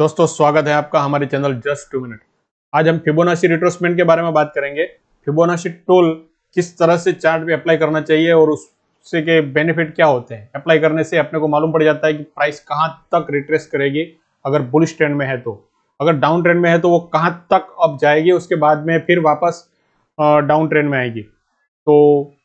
दोस्तों स्वागत है आपका हमारे चैनल जस्ट 2 मिनट। आज हम फिबोनाची रिट्रेसमेंट के बारे में बात करेंगे। फिबोनाची टूल किस तरह से चार्ट पे अप्लाई करना चाहिए और उससे के बेनिफिट क्या होते हैं। अप्लाई करने से अपने को मालूम पड़ जाता है कि प्राइस कहाँ तक रिट्रेस करेगी। अगर बुलिश ट्रेंड में है तो, अगर डाउन ट्रेंड में है तो वो कहाँ तक अप जाएगी, उसके बाद में फिर वापस डाउन ट्रेंड में आएगी। तो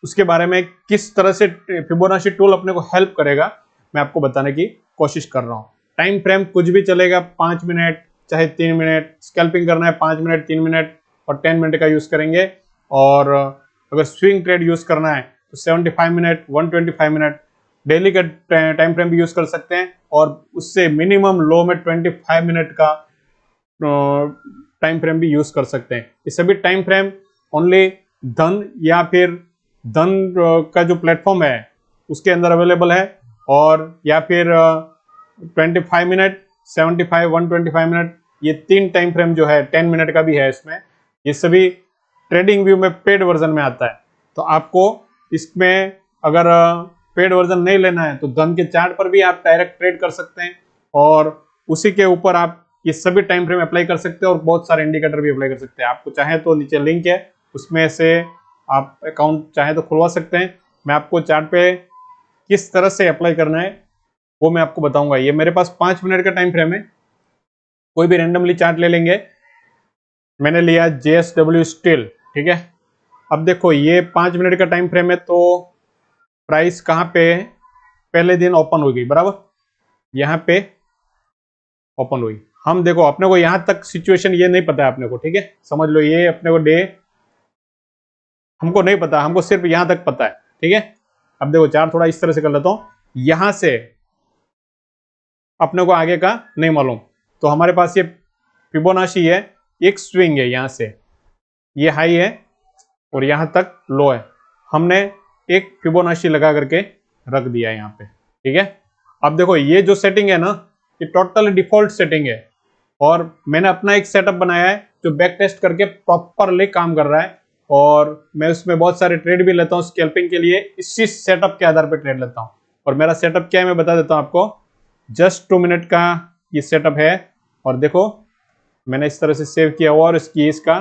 उसके बारे में किस तरह से फिबोनाची टूल अपने को हेल्प करेगा मैं आपको बताने की कोशिश कर रहा हूँ। टाइम फ्रेम कुछ भी चलेगा, 5 मिनट चाहे 3 मिनट। स्कैल्पिंग करना है 5 मिनट, 3 मिनट और 10 मिनट का यूज करेंगे। और अगर स्विंग ट्रेड यूज करना है तो 75 मिनट, 125 मिनट। डेली का टाइम फ्रेम भी यूज कर सकते हैं और उससे मिनिमम लो में 25 मिनट का टाइम फ्रेम भी यूज कर सकते हैं। ये सभी टाइम फ्रेम ओनली धन या फिर धन का जो प्लेटफॉर्म है उसके अंदर अवेलेबल है, और या फिर 25 मिनट, 75, 125 मिनट, ये 3 टाइम फ्रेम जो है 10 मिनट का भी है इसमें। ये सभी ट्रेडिंग व्यू में पेड वर्जन में आता है। तो आपको इसमें अगर पेड वर्जन नहीं लेना है तो धन के चार्ट पर भी आप डायरेक्ट ट्रेड कर सकते हैं और उसी के ऊपर आप ये सभी टाइम फ्रेम अप्लाई कर सकते हैं और बहुत सारे इंडिकेटर भी अप्लाई कर सकते हैं। आपको चाहे तो नीचे लिंक है, उसमें से आप अकाउंट चाहे तो खुलवा सकते हैं। मैं आपको चार्ट पे किस तरह से अप्लाई करना है वो मैं आपको बताऊंगा। ये मेरे पास 5 मिनट का टाइम फ्रेम है। कोई भी रैंडमली चार्ट ले लेंगे। मैंने लिया JSW स्टील, ठीक है। अब देखो ये 5 मिनट का टाइम फ्रेम है तो प्राइस कहाँ पे पहले दिन ओपन हो गई, बराबर यहाँ पे ओपन हुई। हम देखो अपने को यहाँ तक सिचुएशन ये नहीं पता है अपने को, ठीक है। समझ लो ये अपने को डे हमको नहीं पता, हमको सिर्फ यहाँ तक पता है, ठीक है। अब देखो चार्ट थोड़ा इस तरह से कर लेता हूँ। यहां से अपने को आगे का नहीं मालूम, तो हमारे पास ये फिबोनाची है, एक स्विंग है, यहां से ये हाई है और यहां तक लो है। हमने एक फिबोनाची लगा करके रख दिया यहाँ पे, ठीक है। अब देखो ये जो सेटिंग है ना, ये टोटल डिफॉल्ट सेटिंग है और मैंने अपना एक सेटअप बनाया है जो बैक टेस्ट करके प्रॉपरली काम कर रहा है। और मैं उसमें बहुत सारे ट्रेड भी लेता हूँ स्कैल्पिंग के लिए, इसी सेटअप के आधार पर ट्रेड लेता हूँ। और मेरा सेटअप क्या है मैं बता देता हूँ आपको। जस्ट 2 मिनट का ये सेटअप है और देखो मैंने इस तरह से सेव किया हुआ और इसका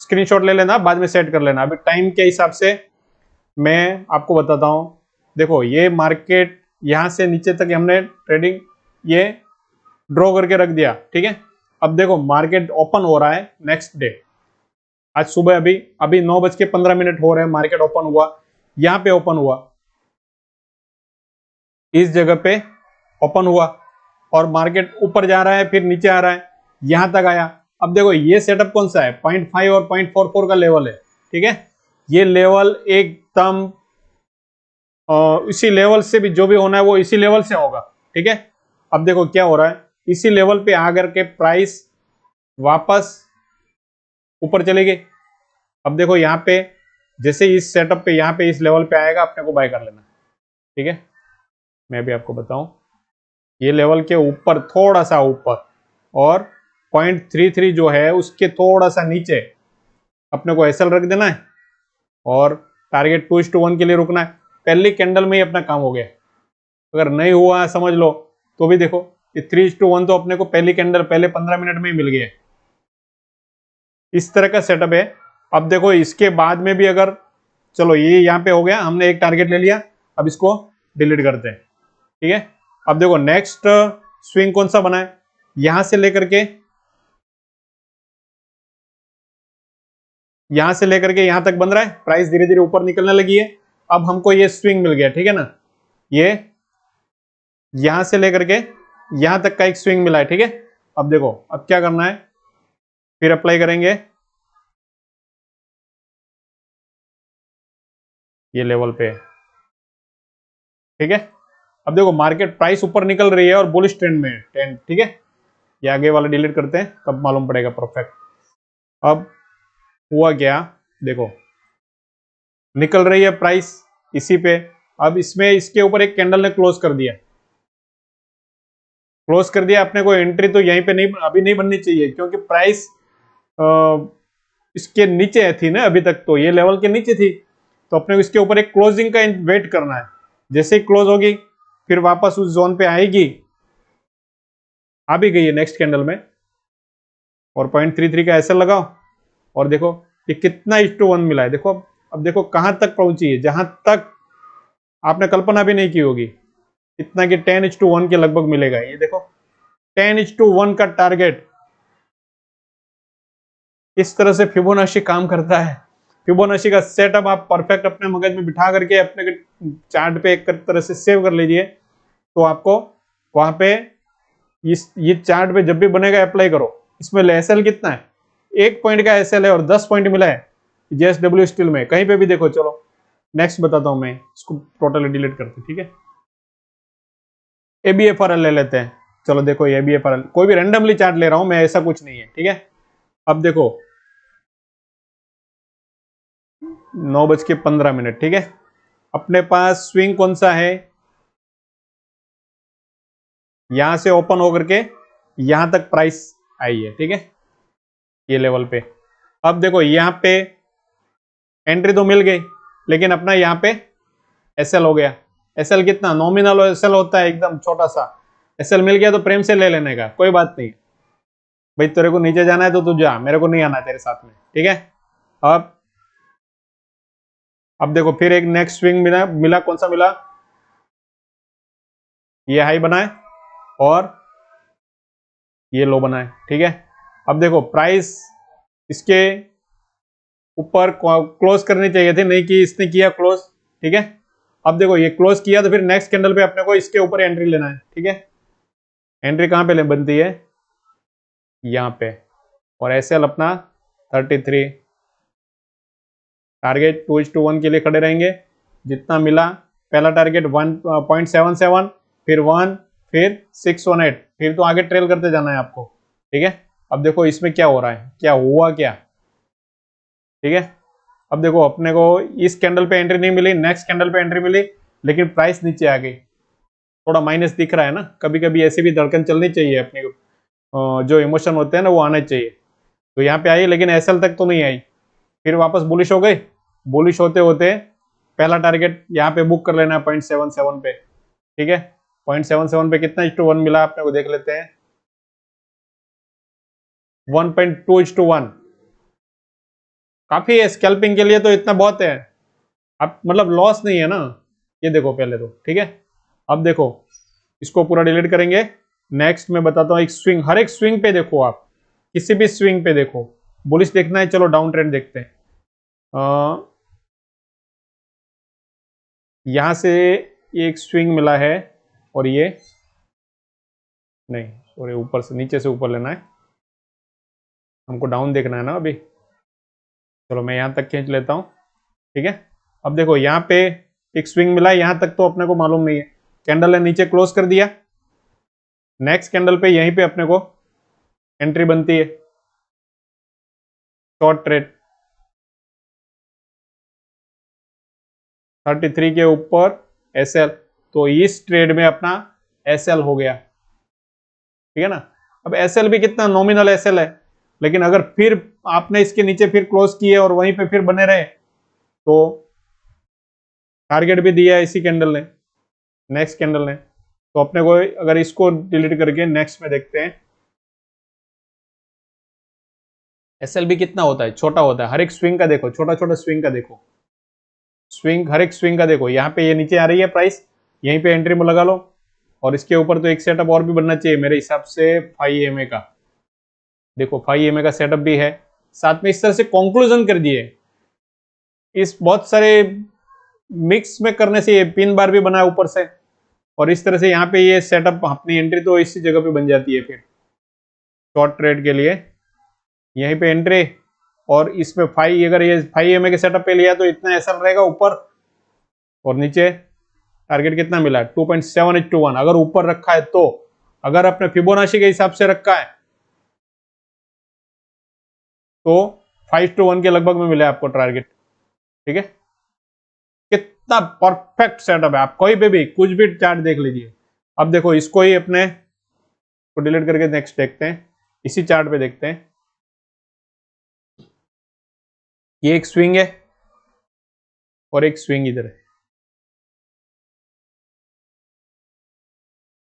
स्क्रीनशॉट ले लेना, बाद में सेट कर लेना। अभी टाइम के हिसाब से मैं आपको बताता हूँ। देखो ये मार्केट यहाँ से नीचे तक हमने ट्रेडिंग ये ड्रॉ करके रख दिया, ठीक है। अब देखो मार्केट ओपन हो रहा है नेक्स्ट डे, आज सुबह अभी 9:15 हो रहे हैं, मार्केट ओपन हुआ, यहाँ पे ओपन हुआ, इस जगह पे ओपन हुआ और मार्केट ऊपर जा रहा है फिर नीचे आ रहा है, यहां तक आया। अब देखो ये सेटअप कौन सा है, 0.5 और 0.44 का लेवल है, ठीक है। ये लेवल एकदम इसी लेवल से भी जो भी होना है वो इसी लेवल से होगा, ठीक है। अब देखो क्या हो रहा है, इसी लेवल पे आकर के प्राइस वापस ऊपर चले गए। अब देखो यहाँ पे जैसे इस सेटअप पे यहाँ पे इस लेवल पे आएगा अपने को बाय कर लेना, ठीक है। मैं भी आपको बताऊं, ये लेवल के ऊपर थोड़ा सा ऊपर और 0.33 जो है उसके थोड़ा सा नीचे अपने को एसएल रख देना है और टारगेट 2:1 के लिए रुकना है। पहली कैंडल में ही अपना काम हो गया। अगर नहीं हुआ समझ लो तो भी देखो ये 3:1 तो अपने को पहली कैंडल पहले 15 मिनट में ही मिल गया। इस तरह का सेटअप है। अब देखो इसके बाद में भी अगर, चलो ये यहाँ पे हो गया, हमने एक टारगेट ले लिया, अब इसको डिलीट करते हैं, ठीक है। अब देखो नेक्स्ट स्विंग कौन सा बना है, यहां से लेकर के यहां तक बन रहा है, प्राइस धीरे धीरे ऊपर निकलने लगी है। अब हमको ये स्विंग मिल गया, ठीक है ना। ये यहां से लेकर के यहां तक का एक स्विंग मिला है, ठीक है। अब देखो अब क्या करना है, फिर अप्लाई करेंगे ये लेवल पे, ठीक है। अब देखो मार्केट प्राइस ऊपर निकल रही है और बुलिश ट्रेंड में ट्रेंड, ठीक है। ये आगे वाला डिलीट करते हैं तब मालूम पड़ेगा परफेक्ट। अब हुआ क्या, देखो निकल रही है प्राइस इसी पे। अब इसमें इसके ऊपर एक कैंडल ने क्लोज कर दिया, अपने को एंट्री तो यहीं पे नहीं, अभी नहीं बननी चाहिए क्योंकि प्राइस इसके नीचे थी ना, अभी तक तो ये लेवल के नीचे थी। तो अपने को इसके ऊपर एक क्लोजिंग का वेट करना है। जैसे ही क्लोज होगी फिर वापस उस जोन पे आएगी, आ भी गई है नेक्स्ट कैंडल में, और 0.33 का एसएल लगाओ और देखो कि कितना 1:1 मिला है। देखो अब देखो कहां तक पहुंची है, जहां तक आपने कल्पना भी नहीं की होगी, इतना कि 10:1 के लगभग मिलेगा। ये देखो 10:1 का टारगेट, इस तरह से फिबोनाची काम करता है। फिबोनाची का सेटअप आप परफेक्ट अपने मगज में बिठा करके अपने चार्ट पे एक तरह से सेव कर लीजिए, तो आपको वहां पे ये चार्ट पे जब भी बनेगा अप्लाई करो। इसमें एसएल कितना है, 1 पॉइंट का एसएल है और 10 पॉइंट मिला है जेएसडब्ल्यू स्टील में, कहीं पे भी देखो। चलो नेक्स्ट बताता हूं मैं, इसको टोटली डिलीट करते, ठीक है। एबीएफआरएल ले लेते हैं। चलो देखो एबीएफआरएल, कोई भी रैंडमली चार्ट ले रहा हूं मैं, ऐसा कुछ नहीं है, ठीक है। अब देखो 9:15, ठीक है। अपने पास स्विंग कौन सा है, यहां से ओपन होकर के यहां तक प्राइस आई है, ठीक है, ये लेवल पे। अब देखो यहां पे एंट्री तो मिल गई, लेकिन अपना यहां पे एसएल हो गया। एसएल कितना, नॉमिनल एसएल होता है एकदम छोटा सा। एसएल मिल गया तो प्रेम से ले लेने का, कोई बात नहीं भाई, तेरे को नीचे जाना है तो तू जा, मेरे को नहीं आना है तेरे साथ में, ठीक है। अब देखो फिर एक नेक्स्ट स्विंग मिला कौन सा मिला, ये हाई बनाए और ये लो बनाए, ठीक है। अब देखो प्राइस इसके ऊपर क्लोज करनी चाहिए थी, नहीं की, इसने किया क्लोज, ठीक है। अब देखो ये क्लोज किया तो फिर नेक्स्ट कैंडल पे अपने को इसके ऊपर एंट्री लेना है, ठीक है। एंट्री कहां पे बनती है, यहां पे, और एसएल अपना 33, टारगेट 2:1 के लिए खड़े रहेंगे। जितना मिला, पहला टारगेट 1.77, फिर 1, फिर 618, फिर तो आगे ट्रेल करते जाना है आपको, ठीक है। अब देखो इसमें क्या हो रहा है, क्या हुआ क्या, ठीक है। अब देखो अपने को इस कैंडल पे एंट्री नहीं मिली, नेक्स्ट कैंडल पे एंट्री मिली, लेकिन प्राइस नीचे आ गई। थोड़ा माइनस दिख रहा है ना, कभी कभी ऐसे भी धड़कन चलनी चाहिए अपने को, जो इमोशन होते हैं ना वो आने चाहिए। तो यहाँ पे आई, लेकिन एसएल तक तो नहीं आई, फिर वापस बुलिश हो गई। बुलिश होते होते पहला टारगेट यहाँ पे बुक कर लेना है 0.77 पे, ठीक है। 0.77 पे कितना 1:1 मिला अपने को, देख लेते हैं, 1.2:1। काफी है स्कैल्पिंग के लिए, तो इतना बहुत है, अब मतलब लॉस नहीं है ना। ये देखो पहले तो, ठीक है। अब देखो इसको पूरा डिलीट करेंगे। नेक्स्ट मैं बताता हूँ एक स्विंग, हर एक स्विंग पे देखो, आप किसी भी स्विंग पे देखो, बुलिश देखना है, चलो डाउन ट्रेंड देखते हैं। यहां से एक स्विंग मिला है, और ये नहीं, सॉरी, ऊपर से नीचे से ऊपर लेना है, हमको डाउन देखना है ना अभी। चलो मैं यहां तक खींच लेता हूं, ठीक है। अब देखो यहां पे एक स्विंग मिला है, यहां तक तो अपने को मालूम नहीं है, कैंडल ने नीचे क्लोज कर दिया। नेक्स्ट कैंडल पे यहीं पे अपने को एंट्री बनती है, शॉर्ट ट्रेड 33 के ऊपर एसएल, तो इस ट्रेड में अपना एसएल हो गया, ठीक है ना। अब एसएल भी कितना, नॉमिनल एसएल है, लेकिन अगर फिर आपने इसके नीचे फिर क्लोज किए और वहीं पे फिर बने रहे, तो टारगेट भी दिया है इसी कैंडल ने, नेक्स्ट कैंडल ने। तो अपने को अगर इसको डिलीट करके नेक्स्ट में देखते हैं, एसएल भी कितना होता है, छोटा होता है। हर एक स्विंग का देखो, छोटा छोटा स्विंग का देखो, स्विंग हर एक स्विंग का देखो। यहाँ पे ये नीचे आ रही है प्राइस, यहीं पे एंट्री में लगा लो, और इसके ऊपर तो एक सेटअप और भी बनना चाहिए मेरे हिसाब से 5 का। देखो 5 का सेटअप भी है साथ में। इस तरह से कंक्लूजन कर दिए, इस बहुत सारे मिक्स में करने से ये पिन बार भी बनाया ऊपर से, और इस तरह से यहाँ पे ये सेटअप, अपनी एंट्री तो इसी जगह पे बन जाती है फिर शॉर्ट ट्रेड के लिए, यहीं पे एंट्री। और इसमें अगर ये 5 के सेटअप पे लिया तो इतना ऐसा रहेगा ऊपर, और नीचे टारगेट कितना मिला, 2.781। अगर ऊपर रखा है तो, अगर अपने फिबोनाची के हिसाब से रखा है तो 5:1 के लगभग में मिला आपको टारगेट, ठीक है। कितना परफेक्ट सेटअप है, आप कोई पे भी कुछ भी चार्ट देख लीजिए। अब देखो इसको ही अपने को डिलीट करके नेक्स्ट देखते हैं, इसी चार्ट पे देखते हैं। ये एक स्विंग है और एक स्विंग इधर है,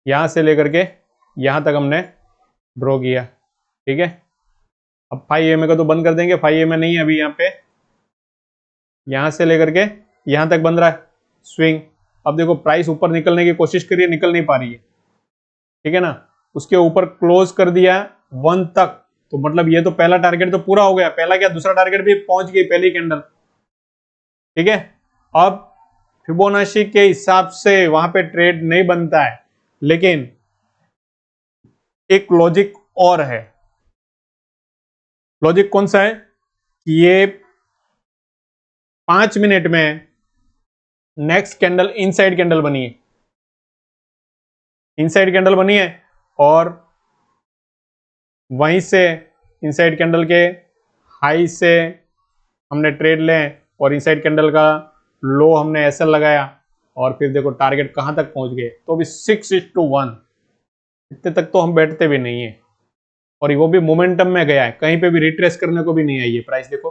यहां से लेकर के यहां तक हमने ड्रॉ किया, ठीक है। अब 5 EMA का तो बंद कर देंगे, 5 EMA नहीं है अभी यहाँ पे, यहां से लेकर के यहां तक बन रहा है स्विंग। अब देखो प्राइस ऊपर निकलने की कोशिश करिए, निकल नहीं पा रही है, ठीक है ना। उसके ऊपर क्लोज कर दिया 1 तक, तो मतलब ये तो पहला टारगेट तो पूरा हो गया, पहला क्या दूसरा टारगेट भी पहुंच गई पहली कैंडल, ठीक है। अब फिबोनाची के हिसाब से वहां पे ट्रेड नहीं बनता है, लेकिन एक लॉजिक और है। लॉजिक कौन सा है कि ये 5 मिनट में नेक्स्ट कैंडल इनसाइड कैंडल बनी है, इनसाइड कैंडल बनी है, और वहीं से इनसाइड कैंडल के हाई से हमने ट्रेड लें और इनसाइड कैंडल का लो हमने एसएल लगाया, और फिर देखो टारगेट कहां तक पहुंच गए, तो अभी 6:1, इतने तक तो हम बैठते भी नहीं है, और वो भी मोमेंटम में गया है, कहीं पे भी रिट्रेस करने को भी नहीं आई है प्राइस। देखो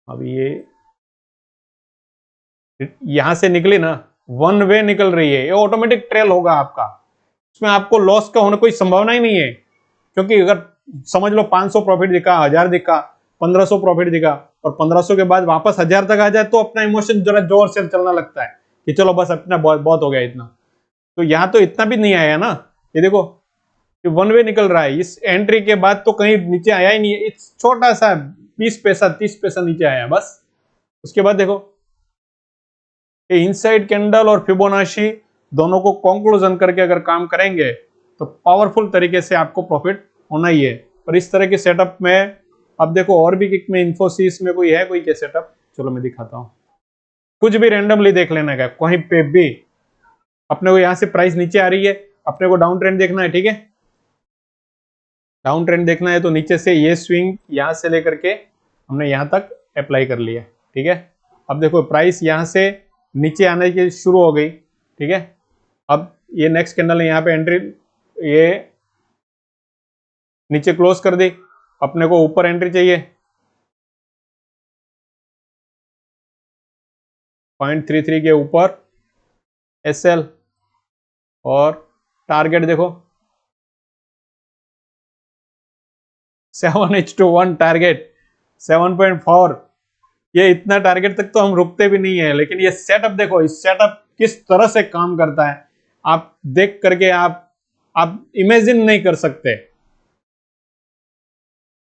अब ये यहां से निकली ना, वन वे निकल रही है, ये ऑटोमेटिक ट्रेल होगा आपका, इसमें आपको लॉस का होने कोई संभावना ही नहीं है, क्योंकि अगर समझ लो 500 प्रॉफिट दिखा, 1000 दिखा, 1500 प्रॉफिट दिखा, और 1500 के बाद वापस 1000 तक आ जाए, तो अपना इमोशन जरा जोर से चलना लगता है कि चलो बस अपना बहुत बहुत हो गया इतना। तो यहां तो इतना भी नहीं आया ना, ये देखो वन वे निकल रहा है, इस एंट्री के बाद तो कहीं नीचे आया ही नहीं है, छोटा सा 20 पैसा 30 पैसा नीचे आया बस। उसके बाद देखो इनसाइड कैंडल और फिबोनाची दोनों को कंक्लूजन करके अगर काम करेंगे तो पावरफुल तरीके से आपको प्रॉफिट होना ही है। पर इस तरह के सेटअप में अब देखो और भी किक में इन्फोसिस में कोई है कोई क्या सेटअप, चलो मैं दिखाता हूं। कुछ भी रैंडमली देख लेना का, कहीं पे भी अपने को यहां से प्राइस नीचे आ रही है, अपने को डाउन ट्रेंड देखना है, ठीक है। डाउन ट्रेंड देखना है तो नीचे से ये स्विंग यहां से लेकर के हमने यहां तक अप्लाई कर लिया, ठीक है। अब देखो प्राइस यहां से नीचे आने की शुरू हो गई, ठीक है। अब ये नेक्स्ट कैंडल है, यहाँ पे एंट्री, ये नीचे क्लोज कर दी, अपने को ऊपर एंट्री चाहिए 0.33 के ऊपर एसएल, और टारगेट देखो 7:1 टारगेट 7.4, ये इतना टारगेट तक तो हम रुकते भी नहीं है। लेकिन ये सेटअप देखो, इस सेटअप किस तरह से काम करता है, आप देख करके आप इमेजिन नहीं कर सकते,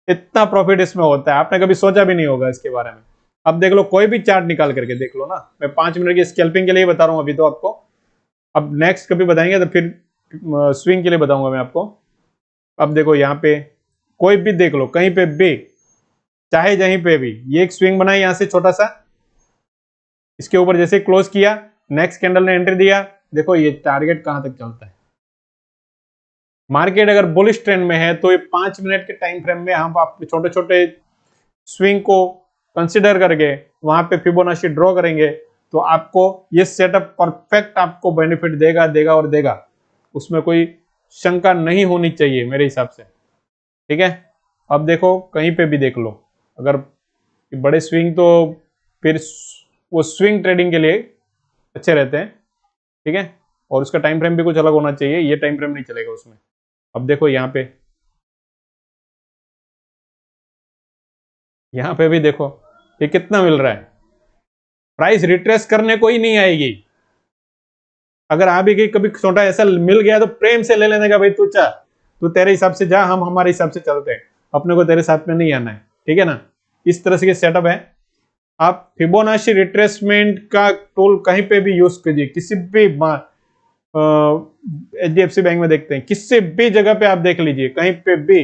इतना प्रॉफिट इसमें होता है, आपने कभी सोचा भी नहीं होगा इसके बारे में। अब देख लो कोई भी चार्ट निकाल करके देख लो ना, मैं 5 मिनट की स्कैल्पिंग के लिए बता रहा हूं अभी तो आपको, अब नेक्स्ट कभी बताएंगे तो फिर स्विंग के लिए बताऊंगा मैं आपको। अब देखो यहाँ पे कोई भी देख लो, कहीं पे भी, चाहे जहीं पे भी, ये एक स्विंग बनाई यहां से छोटा सा, इसके ऊपर जैसे क्लोज किया, नेक्स्ट कैंडल ने एंट्री दिया, देखो ये टारगेट कहां तक चलता है। मार्केट अगर बुलिश ट्रेंड में है तो ये 5 मिनट के टाइम फ्रेम में हम आप छोटे छोटे स्विंग को कंसिडर करके वहां पे फिबोनाची ड्रॉ करेंगे, तो आपको ये सेटअप परफेक्ट आपको बेनिफिट देगा देगा और देगा, उसमें कोई शंका नहीं होनी चाहिए मेरे हिसाब से, ठीक है। अब देखो कहीं पे भी देख लो, अगर बड़े स्विंग तो फिर वो स्विंग ट्रेडिंग के लिए अच्छे रहते हैं, ठीक है, और उसका टाइम फ्रेम भी कुछ अलग होना चाहिए, ये टाइम फ्रेम नहीं चलेगा उसमें। अब देखो यहाँ पे भी देखो ये कितना मिल रहा है, प्राइस रिट्रेस करने को ही नहीं आएगी। अगर आ भी गई कभी छोटा ऐसा मिल गया तो प्रेम से ले लेने का, भाई तू चाह, तू तेरे हिसाब से जा, हम हमारे हिसाब से चलते हैं, अपने को तेरे साथ में नहीं आना है, ठीक है ना। इस तरह से सेटअप है। आप फिबोनाची रिट्रेसमेंट का टूल कहीं पे भी यूज कीजिए, किसी भी HDFC बैंक में देखते हैं, किसी भी जगह पे आप देख लीजिए, कहीं पे भी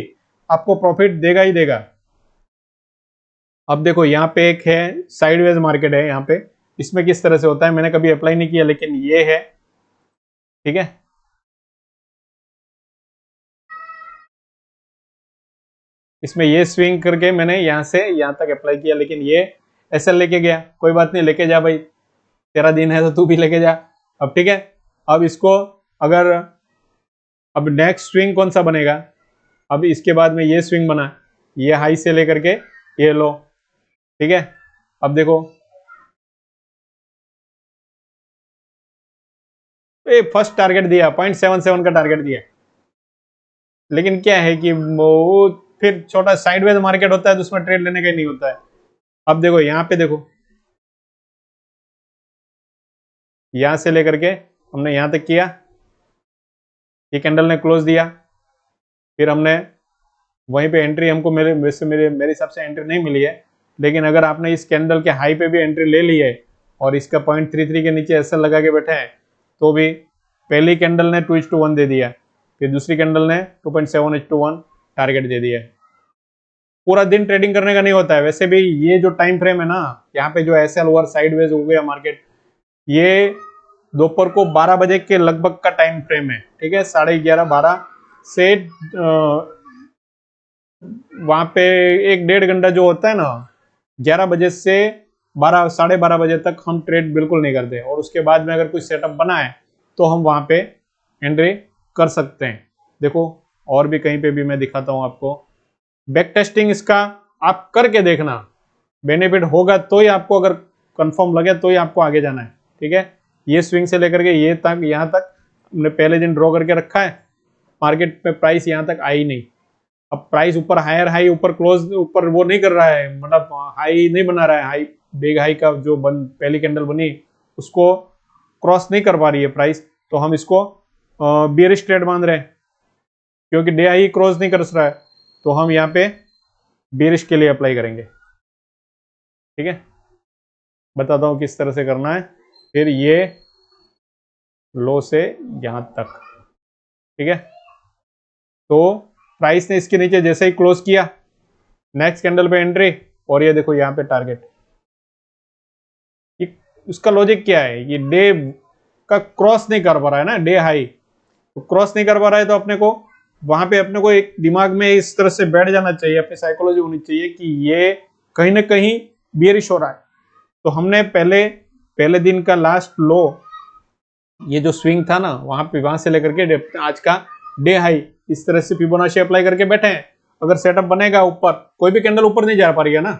आपको प्रॉफिट देगा ही देगा। अब देखो यहाँ पे एक है साइडवेज मार्केट है, यहाँ पे इसमें किस तरह से होता है, मैंने कभी अप्लाई नहीं किया लेकिन ये है, ठीक है। इसमें ये स्विंग करके मैंने यहां से यहां तक अप्लाई किया, लेकिन ये ऐसा लेके गया, कोई बात नहीं, लेके जा भाई, तेरा दिन है तो तू भी लेके जा। अब ठीक है, अब इसको अगर अब नेक्स्ट स्विंग कौन सा बनेगा, अब इसके बाद में ये स्विंग बना, ये हाई से लेकर के ये लो, ठीक है। अब देखो ये फर्स्ट टारगेट दिया 0.77 का टारगेट दिया, लेकिन क्या है कि वो फिर छोटा साइडवेज मार्केट होता है तो उसमें ट्रेड लेने का ही नहीं होता है। अब देखो यहाँ पे देखो, यहां से लेकर के हमने यहां तक किया, ये कैंडल ने क्लोज दिया, फिर हमने वहीं पे एंट्री, हमको मेरे हिसाब से एंट्री नहीं मिली है, लेकिन अगर आपने इस कैंडल के हाई पे भी एंट्री ले ली है और इसका 0.33 के नीचे ऐसा लगा के बैठे हैं, तो भी पहली कैंडल ने 2:1 दे दिया, फिर दूसरी कैंडल ने 2.7:1 टारगेट दे दिया। पूरा दिन ट्रेडिंग करने का नहीं होता है। वैसे भी ये जो टाइम फ्रेम है ना, यहाँ पे जो एसएल ओवर साइडवेज हो गया मार्केट, ये दोपहर को 12 बजे के लगभग का टाइम फ्रेम है, ठीक है, 11:30-12 से वहां पे 1-1.5 घंटा जो होता है ना, 11 बजे से 12-12:30 बजे तक हम ट्रेड बिल्कुल नहीं करते, और उसके बाद में अगर कोई सेटअप बना है तो हम वहां पे एंट्री कर सकते हैं। देखो और भी कहीं पे भी मैं दिखाता हूं आपको, बैक टेस्टिंग इसका आप करके देखना, बेनिफिट होगा तो ही आपको, अगर कंफर्म लगे तो ही आपको आगे जाना है, ठीक है। ये स्विंग से लेकर के ये तक, यहाँ तक हमने पहले दिन ड्रॉ करके रखा है, मार्केट में प्राइस यहाँ तक आई नहीं। अब प्राइस ऊपर हायर हाई ऊपर क्लोज ऊपर वो नहीं कर रहा है, मतलब हाई नहीं बना रहा है, हाई बिग हाई का जो पहली कैंडल बनी उसको क्रॉस नहीं कर पा रही है प्राइस, तो हम इसको बियरिश ट्रेड मान रहे हैं, क्योंकि डे हाई क्रॉस नहीं कर रहा है, तो हम यहाँ पे बियरिश के लिए अप्लाई करेंगे, ठीक है। बताता हूँ किस तरह से करना है। फिर ये लो से यहां तक, ठीक है, तो प्राइस ने इसके नीचे जैसे ही क्लोज किया, नेक्स्ट कैंडल पे एंट्री, और ये देखो यहाँ पे टारगेट। उसका लॉजिक क्या है, ये डे का क्रॉस नहीं कर पा रहा है ना, डे हाई तो क्रॉस नहीं कर पा रहा है, तो अपने को वहां पे अपने को एक दिमाग में इस तरह से बैठ जाना चाहिए, अपनी साइकोलॉजी होनी चाहिए कि ये कहीं ना कहीं बियरिश हो रहा है। तो हमने पहले दिन का लास्ट लो, ये जो स्विंग था ना, वहां से लेकर के आज का डे हाई, इस तरह से फिबोनाची अप्लाई करके बैठे हैं। अगर सेटअप बनेगा ऊपर, कोई भी कैंडल ऊपर नहीं जा पा रही है ना,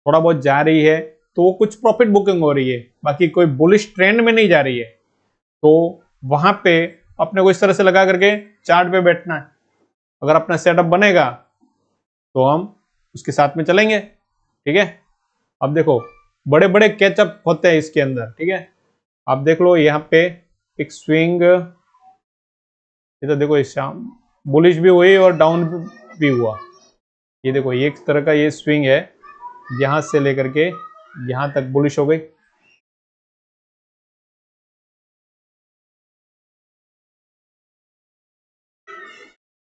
थोड़ा बहुत जा रही है तो वो कुछ प्रॉफिट बुकिंग हो रही है, बाकी कोई बुलिश ट्रेंड में नहीं जा रही है, तो वहां पे अपने को इस तरह से लगा करके चार्ट पे बैठना है। अगर अपना सेटअप बनेगा तो हम उसके साथ में चलेंगे, ठीक है। अब देखो बड़े बड़े कैचअप होते हैं इसके अंदर, ठीक है। आप देख लो यहाँ पे एक स्विंग, ये तो देखो इस शाम बुलिश भी हुई और डाउन भी हुआ, ये देखो ये एक तरह का ये स्विंग है, यहां से लेकर के यहां तक बुलिश हो गई,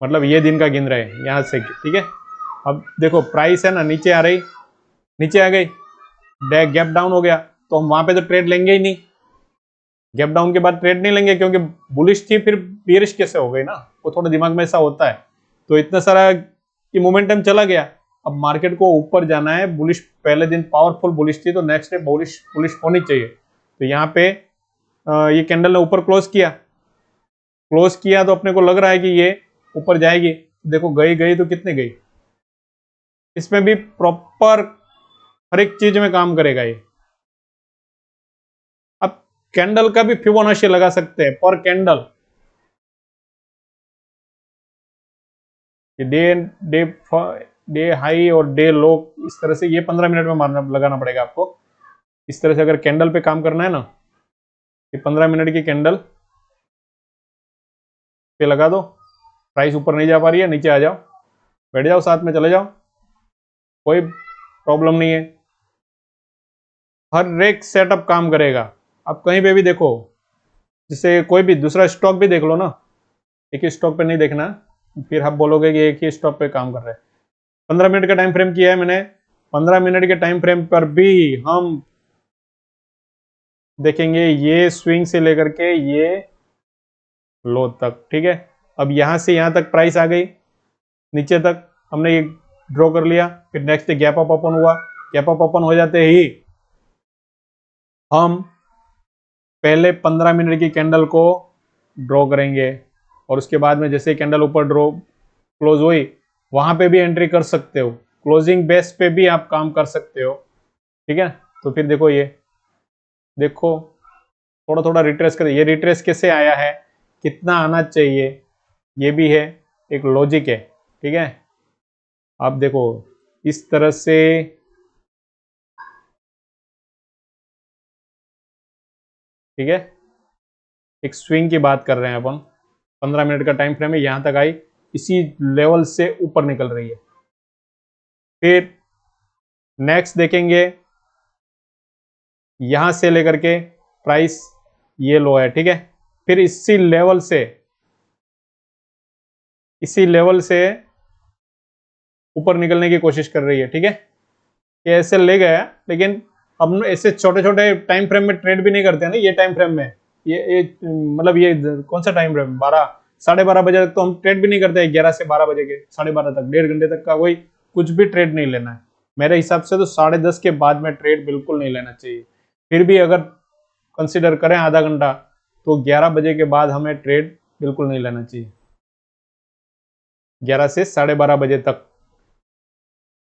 मतलब ये दिन का गिन रहे हैं यहां से, ठीक है। अब देखो प्राइस है ना नीचे आ रही, नीचे आ गई, गैप डाउन हो गया, तो हम वहां पे तो ट्रेड लेंगे ही नहीं, गैप डाउन के बाद ट्रेड नहीं लेंगे, क्योंकि बुलिश थी फिर बियरिश कैसे हो गई ना, वो थोड़ा दिमाग में ऐसा होता है। तो इतना सारा कि मोमेंटम चला गया, अब मार्केट को ऊपर जाना है, बुलिश पहले दिन पावरफुल बुलिश थी, तो नेक्स्ट डे बुलिश बुलिश होनी चाहिए। तो यहाँ पे ये कैंडल ने ऊपर क्लोज किया तो अपने को लग रहा है कि ये ऊपर जाएगी, देखो गई गई तो कितने गई, इसमें भी प्रॉपर हर एक चीज में काम करेगा ये। अब कैंडल का भी फिबोनाची लगा सकते हैं पर candle, day day day high और डे लो, इस तरह से ये 15 मिनट में मारना लगाना पड़ेगा आपको। इस तरह से अगर कैंडल पे काम करना है ना, ये 15 मिनट की कैंडल पे लगा दो, प्राइस ऊपर नहीं जा पा रही है, नीचे आ जाओ, बैठ जाओ, साथ में चले जाओ, कोई प्रॉब्लम नहीं है। हर एक सेटअप काम करेगा। आप कहीं पे भी देखो, जैसे कोई भी दूसरा स्टॉक भी देख लो ना, एक ही स्टॉक पे नहीं देखना, फिर आप बोलोगे कि एक ही स्टॉक पे काम कर रहे हैं। 15 मिनट का टाइम फ्रेम किया है मैंने, 15 मिनट के टाइम फ्रेम पर भी हम देखेंगे ये स्विंग से लेकर के ये लो तक, ठीक है। अब यहां से यहां तक प्राइस आ गई, नीचे तक हमने ये ड्रॉ कर लिया, फिर नेक्स्ट गैप अप ओपन हुआ, गैप अप ओपन हो जाते ही हम पहले 15 मिनट की कैंडल को ड्रॉ करेंगे, और उसके बाद में जैसे कैंडल ऊपर ड्रॉ क्लोज हुई, वहां पे भी एंट्री कर सकते हो, क्लोजिंग बेस पे भी आप काम कर सकते हो, ठीक है। तो फिर देखो ये देखो थोड़ा थोड़ा रिट्रेस कर, ये रिट्रेस कैसे आया है, कितना आना चाहिए, ये भी है एक लॉजिक है, ठीक है। आप देखो इस तरह से, ठीक है, एक स्विंग की बात कर रहे हैं अपन, 15 मिनट का टाइम फ्रेम है, यहां तक आई, इसी लेवल से ऊपर निकल रही है। फिर नेक्स्ट देखेंगे, यहां से लेकर के प्राइस ये लो है, ठीक है। फिर इसी लेवल से ऊपर निकलने की कोशिश कर रही है, ठीक है। ये ऐसे ले गया, लेकिन हम ऐसे छोटे छोटे टाइम फ्रेम में ट्रेड भी नहीं करते हैं ना, ये टाइम फ्रेम में, ये मतलब ये कौन सा टाइम फ्रेम, 12 साढ़े 12 बजे तक तो हम ट्रेड भी नहीं करते हैं, 11 से 12 बजे के 12:30 तक, 1.5 घंटे तक का कोई कुछ भी ट्रेड नहीं लेना है। मेरे हिसाब से तो 10:30 के बाद में ट्रेड बिल्कुल नहीं लेना चाहिए। फिर भी अगर कंसिडर करें आधा घंटा, तो 11 बजे के बाद हमें ट्रेड बिल्कुल नहीं लेना चाहिए, 11 से 12:30 बजे तक,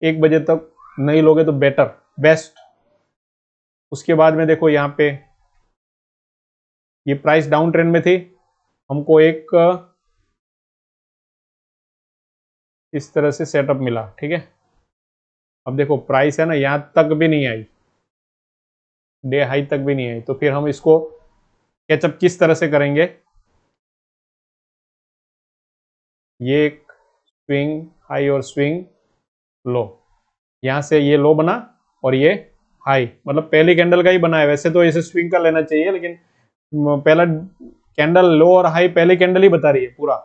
1 बजे तक नहीं लोगे तो बेटर, बेस्ट। उसके बाद में देखो यहाँ पे ये प्राइस डाउन ट्रेंड में थी, हमको एक इस तरह से सेटअप मिला, ठीक है। अब देखो प्राइस है ना यहां तक भी नहीं आई, डे हाई तक भी नहीं आई, तो फिर हम इसको कैचअप किस तरह से करेंगे। ये एक स्विंग हाई और स्विंग लो, यहां से ये लो बना और ये हाई, मतलब पहली कैंडल का ही बना है, वैसे तो इसे स्विंग का लेना चाहिए, लेकिन पहला कैंडल लो और हाई पहली कैंडल ही बता रही है पूरा,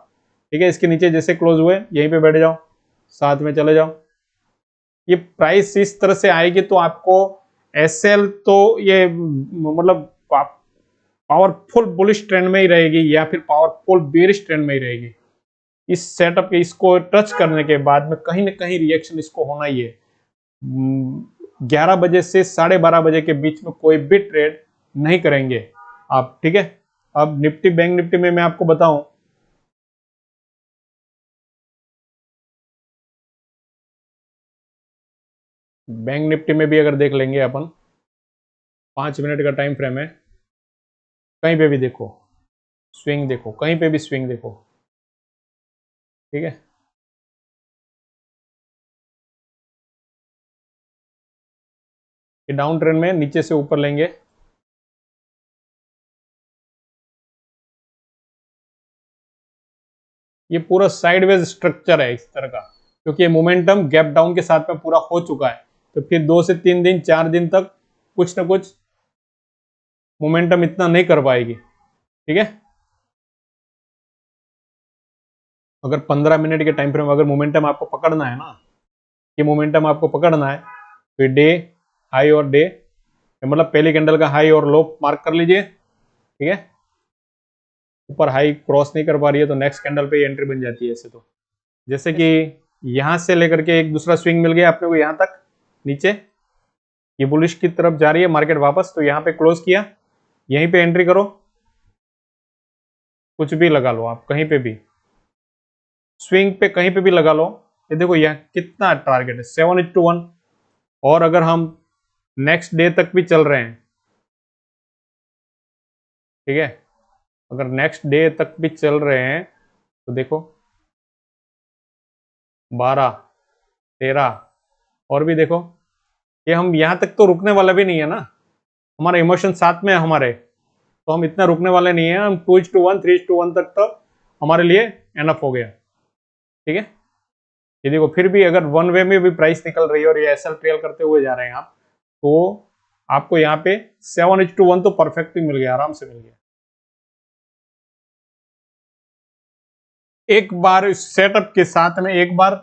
ठीक है। इसके नीचे जैसे क्लोज हुए यहीं पे बैठ जाओ, साथ में चले जाओ। ये प्राइस इस तरह से आएगी तो आपको एसएल तो ये मतलब पावरफुल बुलिश ट्रेंड में ही रहेगी या फिर पावरफुल बेरिश ट्रेंड में ही रहेगी। इस सेटअप के इसको टच करने के बाद में कहीं ना कहीं रिएक्शन इसको होना ही है। 11 बजे से 12:30 बजे के बीच में कोई भी ट्रेड नहीं करेंगे आप, ठीक है। अब निफ्टी बैंक निफ्टी में मैं आपको बताऊं, बैंक निफ्टी में भी अगर देख लेंगे अपन, 5 मिनट का टाइम फ्रेम है, कहीं पे भी देखो स्विंग, देखो कहीं पे भी स्विंग देखो, ठीक है। ये डाउन ट्रेंड में नीचे से ऊपर लेंगे, ये पूरा साइडवेज स्ट्रक्चर है इस तरह का, क्योंकि ये मोमेंटम गैप डाउन के साथ में पूरा हो चुका है। तो फिर 2 से 3 दिन 4 दिन तक कुछ ना कुछ मोमेंटम इतना नहीं कर पाएगी, ठीक है। अगर 15 मिनट के टाइम फ्रेम अगर मोमेंटम आपको पकड़ना है ना, ये मोमेंटम आपको पकड़ना है, तो डे हाई और डे मतलब पहली कैंडल का हाई और लो मार्क कर लीजिए, ठीक है। ऊपर हाई क्रॉस नहीं कर पा रही है तो नेक्स्ट कैंडल पे एंट्री बन जाती है ऐसे। तो जैसे कि यहां से लेकर के एक दूसरा स्विंग मिल गया अपने को यहां तक, नीचे ये बुलिश की तरफ जा रही है मार्केट वापस, तो यहां पे क्लोज किया, यहीं पे एंट्री करो, कुछ भी लगा लो आप, कहीं पे भी स्विंग पे कहीं पे भी लगा लो। ये देखो यह कितना टारगेट है, 7:1। और अगर हम नेक्स्ट डे तक भी चल रहे हैं, ठीक है, अगर नेक्स्ट डे तक भी चल रहे हैं तो देखो 12, 13 और भी देखो, ये हम यहां तक तो रुकने वाला भी नहीं है ना, हमारा इमोशन साथ में है हमारे, तो हम इतना रुकने वाले नहीं है, हम 2:1 3:1 तक तो हमारे लिए एनफ हो गया, ठीक है। ये देखो फिर भी अगर वन वे में भी प्राइस निकल रही है और ये एसएल ट्रेल करते हुए जा रहे हैं आप, तो आपको यहाँ पे 7:1 तो परफेक्टली मिल गया, आराम से मिल गया। एक बार इस सेटअप के साथ में एक बार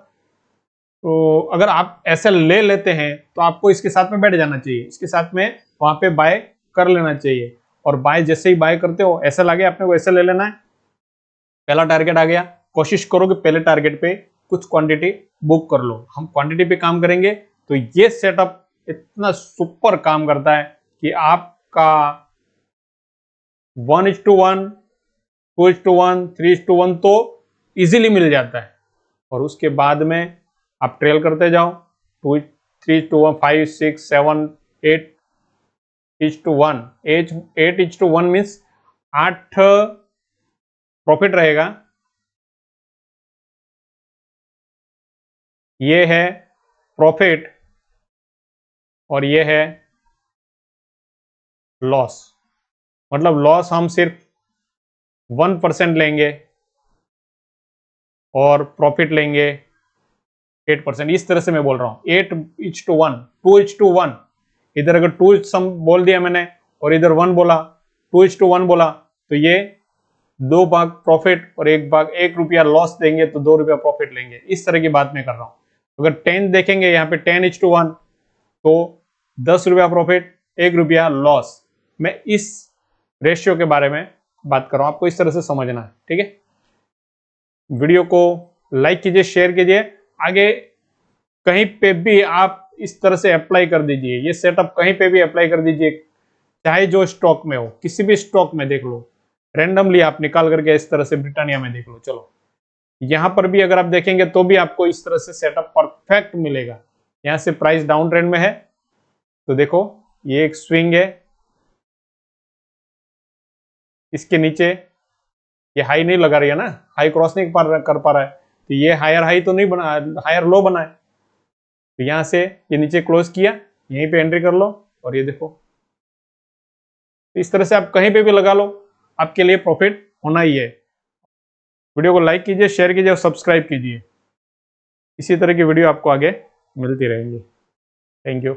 तो अगर आप एसएल ले लेते हैं तो आपको इसके साथ में बैठ जाना चाहिए, इसके साथ में वहां पे बाय कर लेना चाहिए। और बाय जैसे ही बाय करते हो एसएल आ गया, अपने को एसएल ले लेना है, पहला टारगेट आ गया, कोशिश करो कि पहले टारगेट पे कुछ क्वांटिटी बुक कर लो। हम क्वांटिटी पे काम करेंगे तो ये सेटअप इतना सुपर काम करता है कि आपका 1:1 2:1 3:1 तो इजीली मिल जाता है। और उसके बाद में आप ट्रेल करते जाओ, 2:3:1 5 6 7 8:1, 8:1 मीन्स 8 प्रॉफिट रहेगा, ये है प्रॉफिट और ये है लॉस। मतलब लॉस हम सिर्फ 1% लेंगे और प्रॉफिट लेंगे 8%। इस तरह से मैं बोल रहा हूं 8:1, 2:1। इधर अगर 2 सम बोल दिया मैंने और इधर 1 बोला, 2:1 बोला, तो ये 2 भाग प्रॉफिट और 1 भाग 1 रुपया लॉस देंगे तो 2 रुपया प्रॉफिट लेंगे। इस तरह की बात मैं कर रहा हूं। अगर 10 देखेंगे यहाँ पे 10:1 तो 10 रुपया प्रॉफिट 1 रुपया लॉस। मैं इस रेशियो के बारे में बात कर रहा हूं, आपको इस तरह से समझना है। ठीक है, वीडियो को लाइक कीजिए, शेयर कीजिए। आगे कहीं पे भी आप इस तरह से अप्लाई कर दीजिए, ये सेटअप कहीं पे भी अप्लाई कर दीजिए, चाहे जो स्टॉक में हो, किसी भी स्टॉक में देख लो, रैंडमली आप निकाल करके इस तरह से ब्रिटानिया में देख लो। चलो यहां पर भी अगर आप देखेंगे तो भी आपको इस तरह से सेटअप परफेक्ट मिलेगा। यहां से प्राइस डाउन ट्रेंड में है तो देखो ये एक स्विंग है, इसके नीचे ये हाई नहीं लगा रही है ना, हाई क्रॉस नहीं कर पा रहा है, तो ये हायर हाई तो नहीं बना, हायर लो बना है। तो यहां से ये नीचे क्लोज किया, यहीं पे एंट्री कर लो और ये देखो इस तरह से आप कहीं पे भी लगा लो, आपके लिए प्रॉफिट होना ही है। वीडियो को लाइक कीजिए, शेयर कीजिए और सब्सक्राइब कीजिए। इसी तरह की वीडियो आपको आगे मिलती रहेंगी। Thank you.